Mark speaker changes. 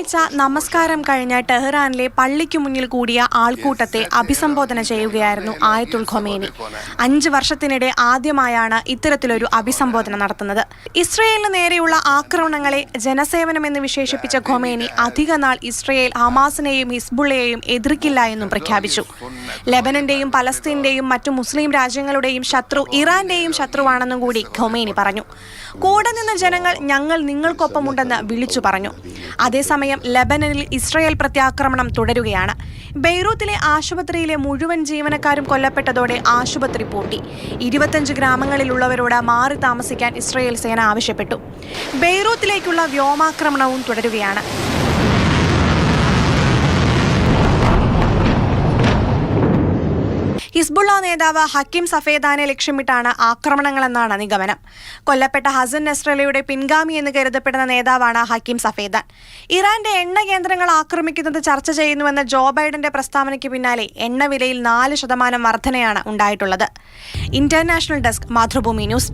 Speaker 1: വെള്ളിയാഴ്ച നമസ്കാരം കഴിഞ്ഞ് ടെഹ്റാനിലെ പള്ളിക്കു മുന്നിൽ കൂടിയ ആൾക്കൂട്ടത്തെ അഭിസംബോധന ചെയ്യുകയായിരുന്നു ആയത്തുൽ ഖൊമേനി. 5 വർഷത്തിനിടെ ആദ്യമായാണ് ഇത്തരത്തിലൊരു അഭിസംബോധന നടത്തുന്നത്. ഇസ്രയേലിന് നേരെയുള്ള ആക്രമണങ്ങളെ ജനസേവനമെന്ന് വിശേഷിപ്പിച്ച ഖൊമേനി അധികനാൾ ഇസ്രയേൽ ഹമാസിനെയും ഹിസ്ബുള്ളയെയും എതിർക്കില്ല എന്നും പ്രഖ്യാപിച്ചു. ലെബനന്റെയും പലസ്തീന്റെയും മറ്റു മുസ്ലിം രാജ്യങ്ങളുടെയും ശത്രു ഇറാന്റെയും ശത്രുവാണെന്നും കൂടി ഖൊമേനി പറഞ്ഞു. കൂടെ നിന്ന ജനങ്ങൾ ഞങ്ങൾ നിങ്ങൾക്കൊപ്പമുണ്ടെന്ന് വിളിച്ചു പറഞ്ഞു. അതേസമയം ലെബനനിൽ ഇസ്രയേൽ പ്രത്യാക്രമണം തുടരുകയാണ്. ബെയ്റൂത്തിലെ ആശുപത്രിയിലെ മുഴുവൻ ജീവനക്കാരും കൊല്ലപ്പെട്ടതോടെ ആശുപത്രി പൂട്ടി. 25 ഗ്രാമങ്ങളിലുള്ളവരോട് മാറി താമസിക്കാൻ ഇസ്രയേൽ സേന ആവശ്യപ്പെട്ടു. ബെയ്റൂത്തിലേക്കുള്ള വ്യോമാക്രമണവും തുടരുകയാണ്. ഹിസ്ബുള്ള നേതാവ് ഹക്കീം സഫേദാനെ ലക്ഷ്യമിട്ടാണ് ആക്രമണങ്ങളെന്നാണ് നിഗമനം. കൊല്ലപ്പെട്ട ഹസൻ നസ്രല്ലയുടെ പിൻഗാമി എന്ന് കരുതപ്പെടുന്ന നേതാവാണ് ഹക്കീം സഫേദാൻ. ഇറാന്റെ എണ്ണ കേന്ദ്രങ്ങൾ ആക്രമിക്കുന്നത് ചർച്ച ചെയ്യുന്നുവെന്ന ജോ ബൈഡന്റെ പ്രസ്താവനയ്ക്ക് പിന്നാലെ എണ്ണവിലയിൽ 4% വർധനയാണ് ഉണ്ടായിട്ടുള്ളത്. International desk, Mathrubhumi news.